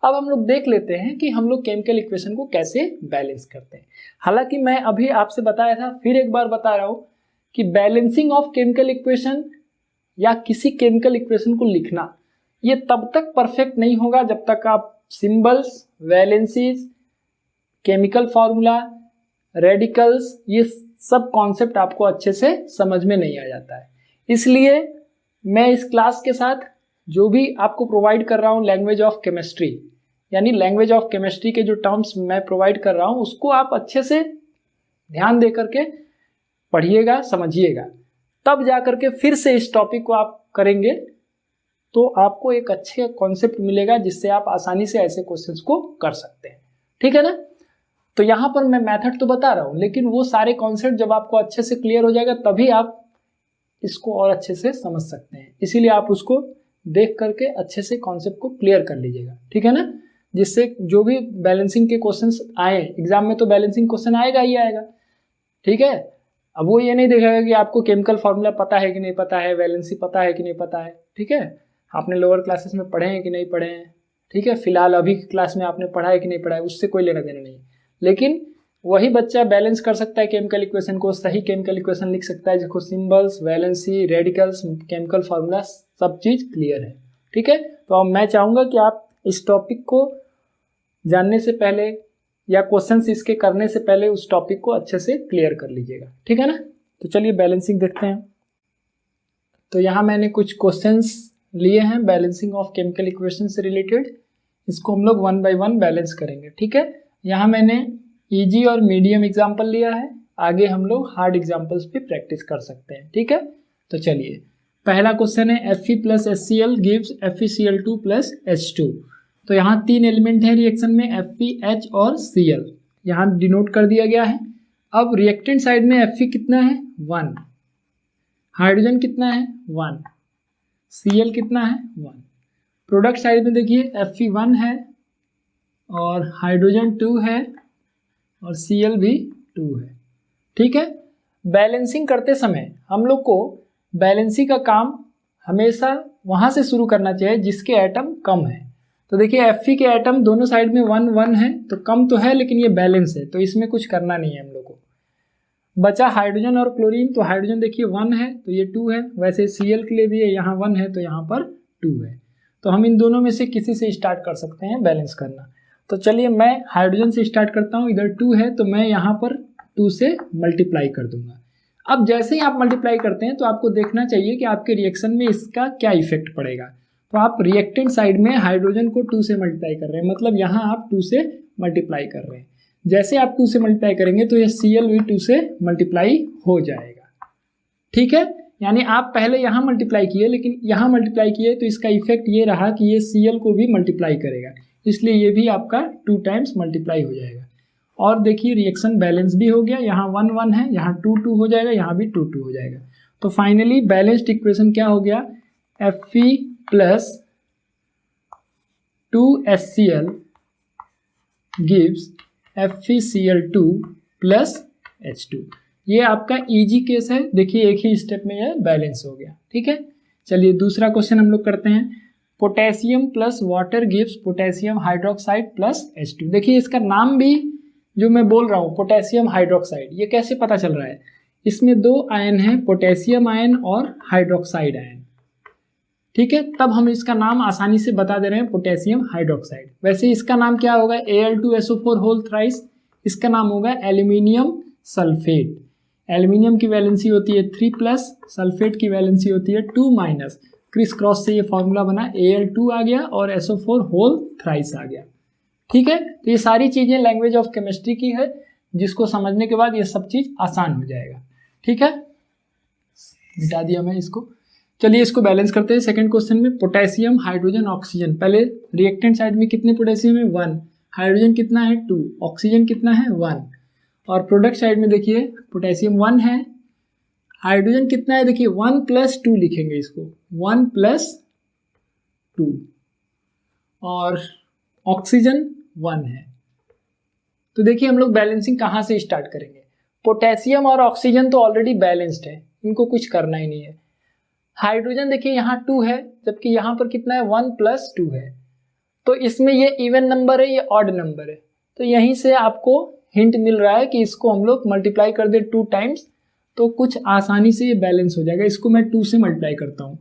अब हम लोग देख लेते हैं कि हम लोग केमिकल इक्वेशन को कैसे बैलेंस करते हैं। हालांकि मैं अभी आपसे बताया था, फिर एक बार बता रहा हूं कि बैलेंसिंग ऑफ केमिकल इक्वेशन या किसी केमिकल इक्वेशन को लिखना ये तब तक परफेक्ट नहीं होगा जब तक आप symbols, valencies, chemical formula, radicals, ये सब कॉन्सेप्ट आपको अच्छे से समझ में नहीं आ जाता है। इसलिए मैं इस क्लास के साथ जो भी आपको प्रोवाइड कर रहा हूँ लैंग्वेज ऑफ केमिस्ट्री, यानी लैंग्वेज ऑफ केमिस्ट्री के जो टर्म्स मैं प्रोवाइड कर रहा हूँ उसको आप अच्छे से ध्यान दे करके पढ़िएगा, समझिएगा, तब जा करके फिर से इस टॉपिक को आप करेंगे तो आपको एक अच्छे कॉन्सेप्ट मिलेगा जिससे आप आसानी से ऐसे क्वेश्चंस को कर सकते हैं। ठीक है ना, तो यहाँ पर मैं मेथड तो बता रहा हूँ लेकिन वो सारे कॉन्सेप्ट जब आपको अच्छे से क्लियर हो जाएगा तभी आप इसको और अच्छे से समझ सकते हैं। इसीलिए आप उसको देख करके अच्छे से कॉन्सेप्ट को क्लियर कर लीजिएगा। ठीक है ना, जिससे जो भी बैलेंसिंग के क्वेश्चंस आए एग्जाम में तो बैलेंसिंग क्वेश्चन आएगा ही आएगा। ठीक है, अब वो ये नहीं देखेगा कि आपको केमिकल फॉर्मूला पता है कि नहीं पता है, वैलेंसी पता है कि नहीं पता है। ठीक है, आपने लोअर क्लासेस में पढ़े हैं कि नहीं पढ़े हैं। ठीक है, फिलहाल अभी की क्लास में आपने पढ़ा है कि नहीं पढ़ा है, उससे कोई लेना देना नहीं। लेकिन वही बच्चा बैलेंस कर सकता है केमिकल इक्वेशन को, सही केमिकल इक्वेशन लिख सकता है जिसको symbols, valency, radicals, chemical formula सब चीज क्लियर है। ठीक है, तो अब मैं चाहूंगा कि आप इस टॉपिक को जानने से पहले या क्वेश्चंस इसके करने से पहले उस टॉपिक को अच्छे से क्लियर कर लीजिएगा। ठीक है ना, तो चलिए बैलेंसिंग देखते हैं। तो यहाँ मैंने कुछ क्वेश्चंस लिए हैं बैलेंसिंग ऑफ केमिकल इक्वेशन से रिलेटेड, इसको हम लोग 1 by 1 बैलेंस करेंगे। ठीक है, यहाँ मैंने इजी और मीडियम एग्जाम्पल लिया है, आगे हम लोग हार्ड एग्जाम्पल्स पे प्रैक्टिस कर सकते हैं। ठीक है, तो चलिए पहला क्वेश्चन है Fe plus HCl gives FeCl2 plus H2। तो यहाँ 3 एलिमेंट है रिएक्शन में, Fe, H और Cl, यहाँ डिनोट कर दिया गया है। अब रिएक्टेंट साइड में Fe कितना है 1, हाइड्रोजन कितना है 1, Cl कितना है 1। प्रोडक्ट साइड में देखिए Fe1 है और हाइड्रोजन 2 है और Cl भी 2 है। ठीक है, बैलेंसिंग करते समय हम लोग को बैलेंसिंग का काम हमेशा वहां से शुरू करना चाहिए जिसके एटम कम है। तो देखिए Fe के एटम दोनों साइड में 1 1 है, तो कम तो है लेकिन ये बैलेंस है, तो इसमें कुछ करना नहीं है हम लोग को। बचा हाइड्रोजन और क्लोरीन, तो हाइड्रोजन देखिए 1 है तो ये 2 है, वैसे Cl के लिए भी यहाँ 1 है तो यहाँ पर 2 है। तो हम इन दोनों में से किसी से स्टार्ट कर सकते हैं बैलेंस करना। तो चलिए मैं हाइड्रोजन से स्टार्ट करता हूँ, इधर 2 है तो मैं यहाँ पर 2 से मल्टीप्लाई कर दूंगा। अब जैसे ही आप मल्टीप्लाई करते हैं तो आपको देखना चाहिए कि आपके रिएक्शन में इसका क्या इफेक्ट पड़ेगा। तो आप रिएक्टेंट साइड में हाइड्रोजन को 2 से मल्टीप्लाई कर रहे हैं, मतलब यहाँ आप 2 से मल्टीप्लाई कर रहे हैं। जैसे आप 2 से मल्टीप्लाई करेंगे तो ये Cl भी 2 से मल्टीप्लाई हो जाएगा। ठीक है, यानी आप पहले यहाँ मल्टीप्लाई किए लेकिन यहाँ मल्टीप्लाई किए तो इसका इफेक्ट ये रहा कि ये Cl को भी मल्टीप्लाई करेगा, इसलिए ये भी आपका 2 टाइम्स मल्टीप्लाई हो जाएगा। और देखिए रिएक्शन बैलेंस भी हो गया, यहाँ 1 1 है, यहाँ 2 2 हो जाएगा, यहाँ भी 2 2 हो जाएगा। तो फाइनली बैलेंस्ड इक्वेशन क्या हो गया, Fe plus 2HCl gives FeCl2 plus H2। ये आपका इजी केस है, देखिए एक ही स्टेप में यह बैलेंस हो गया। ठीक है, चलिए दूसरा क्वेश्चन हम लोग करते हैं। Potassium plus water gives potassium hydroxide plus H2। देखिए इसका नाम भी जो मैं बोल रहा हूँ पोटेशियम हाइड्रोक्साइड, ये कैसे पता चल रहा है, इसमें 2 आयन हैं, पोटेशियम आयन और हाइड्रोक्साइड आयन। ठीक है, तब हम इसका नाम आसानी से बता दे रहे हैं पोटेशियम हाइड्रोक्साइड। वैसे इसका नाम क्या होगा, Al2SO4 होल थ्राइस, इसका नाम होगा एल्यूमिनियम सल्फेट। एल्यूमिनियम की वैलेंसी होती है 3+, सल्फेट की वैलेंसी होती है 2-। क्रिस क्रॉस से ये फॉर्मूला बना, Al2 आ गया और SO4 होल थ्राइस आ गया। ठीक है, तो ये सारी चीजें लैंग्वेज ऑफ केमिस्ट्री की है, जिसको समझने के बाद ये सब चीज आसान हो जाएगा। ठीक है, मिटा दिया मैं इसको। चलिए इसको बैलेंस करते हैं। सेकंड क्वेश्चन में पोटेशियम, हाइड्रोजन, ऑक्सीजन। पहले रिएक्टेंट साइड में कितने पोटेशियम है 1, हाइड्रोजन कितना है 2, ऑक्सीजन कितना है 1। और प्रोडक्ट साइड में देखिए पोटेशियम 1 है, हाइड्रोजन कितना है, देखिए 1+2 लिखेंगे इसको, 1+2, और ऑक्सीजन 1 है। तो देखिए हम लोग बैलेंसिंग कहाँ से स्टार्ट करेंगे। पोटेशियम और ऑक्सीजन तो ऑलरेडी बैलेंस्ड है, इनको कुछ करना ही नहीं है। हाइड्रोजन देखिए यहाँ 2 है, जबकि यहाँ पर कितना है 1+2 है, तो इसमें ये इवन नंबर है, ये ऑड नंबर है। तो यहीं से आपको हिंट मिल रहा है कि इसको हम लोग मल्टीप्लाई कर दे 2 टाइम्स, तो कुछ आसानी से ये बैलेंस हो जाएगा। इसको मैं 2 से मल्टीप्लाई करता हूँ।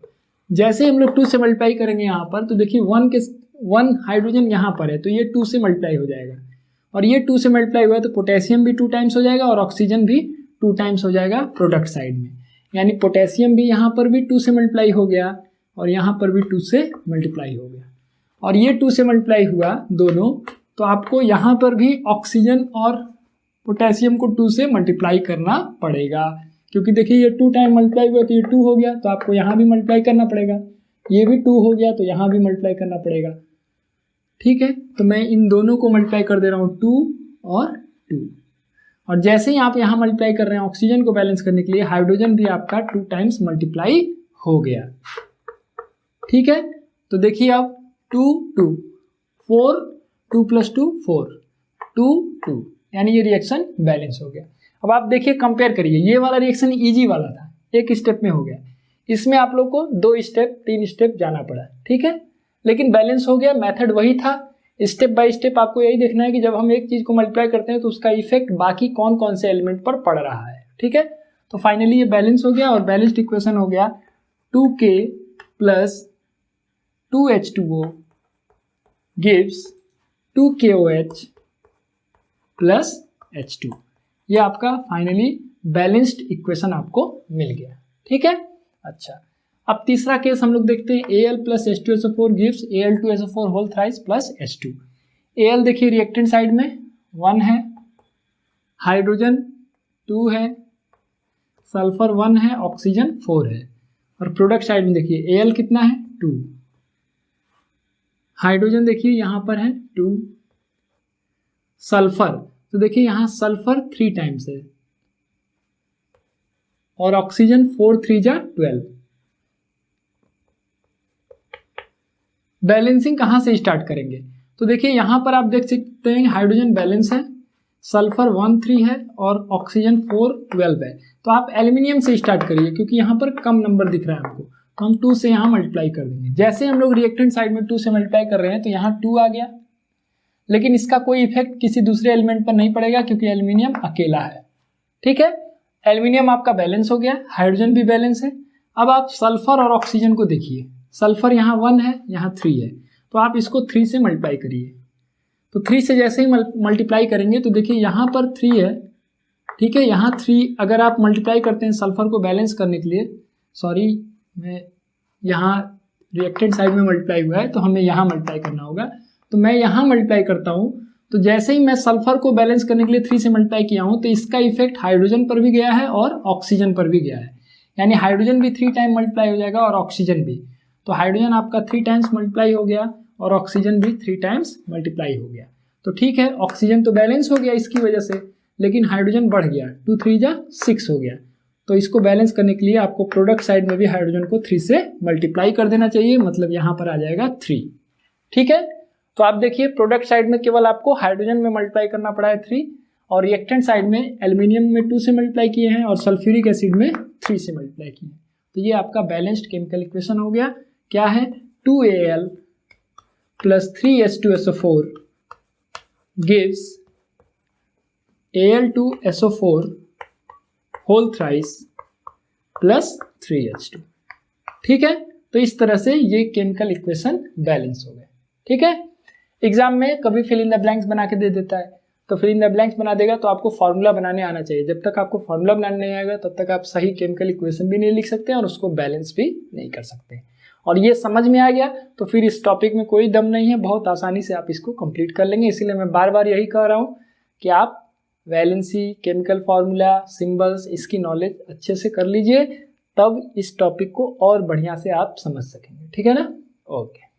जैसे हम लोग 2 से मल्टीप्लाई करेंगे यहाँ पर, तो देखिए 1 हाइड्रोजन यहाँ पर है, तो ये 2 से मल्टीप्लाई हो जाएगा, और ये 2 से मल्टीप्लाई हुआ है, तो पोटेशियम भी 2 टाइम्स हो जाएगा और ऑक्सीजन भी 2 टाइम्स हो जाएगा प्रोडक्ट साइड में। यानी पोटेशियम भी यहाँ पर भी 2 से मल्टीप्लाई हो गया और यहाँ पर भी 2 से मल्टीप्लाई हो गया, और ये 2 से मल्टीप्लाई हुआ दोनों, तो आपको यहाँ पर भी ऑक्सीजन और पोटेशियम को 2 से मल्टीप्लाई करना पड़ेगा, क्योंकि देखिए ये 2 टाइम मल्टीप्लाई हुआ तो ये 2 हो गया, तो आपको यहाँ भी मल्टीप्लाई करना पड़ेगा। ये भी 2 हो गया तो यहाँ भी मल्टीप्लाई करना पड़ेगा। ठीक है, तो मैं इन दोनों को मल्टीप्लाई कर दे रहा हूँ 2 और 2, और जैसे ही आप यहाँ मल्टीप्लाई कर रहे हैं ऑक्सीजन को बैलेंस करने के लिए, हाइड्रोजन भी आपका 2 टाइम्स मल्टीप्लाई हो गया। ठीक है, तो देखिए अब 2 2 4, 2+2 4, 2 2, यानी ये रिएक्शन बैलेंस हो गया। अब आप देखिए कंपेयर करिए, ये वाला रिएक्शन इजी वाला था, एक स्टेप में हो गया, इसमें आप लोग को 2 स्टेप 3 स्टेप जाना पड़ा। ठीक है, लेकिन बैलेंस हो गया, मेथड वही था। स्टेप बाय स्टेप आपको यही देखना है कि जब हम एक चीज को मल्टीप्लाई करते हैं तो उसका इफेक्ट बाकी कौन कौन से एलिमेंट पर पड़ रहा है। ठीक है, तो फाइनली ये बैलेंस हो गया, और बैलेंस्ड इक्वेशन हो गया 2K + 2H2O gives 2KOH + H2। ये आपका फाइनली बैलेंस्ड इक्वेशन आपको मिल गया। ठीक है, अच्छा अब तीसरा केस हम लोग देखते हैं। Al + H2SO4 gives Al2SO4 whole thrice + H2। Al देखिए रिएक्टेंट साइड में 1 है, हाइड्रोजन 2 है, सल्फर 1 है, ऑक्सीजन 4 है, और प्रोडक्ट साइड में देखिए Al कितना है 2, हाइड्रोजन देखिए यहाँ पर है 2, सल्फर तो देखिए यहाँ सल्फर 3 टाइम्स है, और ऑक्सीजन 4 3 जा 12। बैलेंसिंग कहाँ से स्टार्ट करेंगे, तो देखिए यहाँ पर आप देख सकते हैं हाइड्रोजन बैलेंस है, सल्फर 1 3 है और ऑक्सीजन 4 12 है। तो आप एल्यूमिनियम से स्टार्ट करिए, क्योंकि यहाँ पर कम नंबर दिख रहा है हमको, तो हम 2 से यहाँ मल्टीप्लाई कर देंगे। जैसे हम लोग रिएक्टेंट साइड में 2 से मल्टीप्लाई कर रहे हैं तो यहाँ 2 आ गया, लेकिन इसका कोई इफेक्ट किसी दूसरे एलिमेंट पर नहीं पड़ेगा क्योंकि एल्यूमिनियम अकेला है। ठीक है, एल्यूमिनियम आपका बैलेंस हो गया, हाइड्रोजन भी बैलेंस है। अब आप सल्फर और ऑक्सीजन को देखिए, सल्फर यहाँ 1 है, यहाँ 3 है, तो आप इसको 3 से मल्टीप्लाई करिए। तो 3 से जैसे ही मल्टीप्लाई करेंगे तो देखिए यहाँ पर 3 है, ठीक है, यहाँ 3 अगर आप मल्टीप्लाई करते हैं सल्फर को बैलेंस करने के लिए, सॉरी मैं यहाँ रिएक्टेंट साइड में मल्टीप्लाई हुआ है तो हमें यहाँ मल्टीप्लाई करना होगा, तो मैं यहाँ मल्टीप्लाई करता हूँ। तो जैसे ही मैं सल्फर को बैलेंस करने के लिए 3 से मल्टीप्लाई किया हूँ तो इसका इफेक्ट हाइड्रोजन पर भी गया है और ऑक्सीजन पर भी गया है, यानी हाइड्रोजन भी 3 टाइम मल्टीप्लाई हो जाएगा और ऑक्सीजन भी। तो हाइड्रोजन आपका 3 टाइम्स मल्टीप्लाई हो गया और ऑक्सीजन भी 3 टाइम्स मल्टीप्लाई हो गया। तो ठीक है, ऑक्सीजन तो बैलेंस हो गया इसकी वजह से, लेकिन हाइड्रोजन बढ़ गया, 2 3 जा 6 हो गया। तो इसको बैलेंस करने के लिए आपको प्रोडक्ट साइड में भी हाइड्रोजन को 3 से मल्टीप्लाई कर देना चाहिए, मतलब यहाँ पर आ जाएगा 3। ठीक है, तो आप देखिए प्रोडक्ट साइड में केवल आपको हाइड्रोजन में मल्टीप्लाई करना पड़ा है 3, और रिएक्टेंट साइड में एल्यूमिनियम में 2 से मल्टीप्लाई किए हैं और सल्फ्यूरिक एसिड में 3 से मल्टीप्लाई किए हैं। तो ये आपका बैलेंस्ड केमिकल इक्वेशन हो गया। क्या है, 2Al + 3H2SO4 gives Al2SO4 whole thrice + 3H2। ठीक है, तो इस तरह से ये केमिकल इक्वेशन बैलेंस हो गए। ठीक है, एग्जाम में कभी फिल इन द ब्लैंक्स बना के दे देता है, तो फिल इन द ब्लैंक्स बना देगा तो आपको फॉर्मूला बनाने आना चाहिए। जब तक आपको फॉर्मूला बनाने नहीं आएगा तब तक आप सही केमिकल इक्वेशन भी नहीं लिख सकते और उसको बैलेंस भी नहीं कर सकते। और ये समझ में आ गया तो फिर इस टॉपिक में कोई दम नहीं है, बहुत आसानी से आप इसको कंप्लीट कर लेंगे। इसीलिए मैं बार बार यही कह रहा हूँ कि आप वैलेंसी, केमिकल फार्मूला, सिंबल्स, इसकी नॉलेज अच्छे से कर लीजिए, तब इस टॉपिक को और बढ़िया से आप समझ सकेंगे। ठीक है ना? ओके।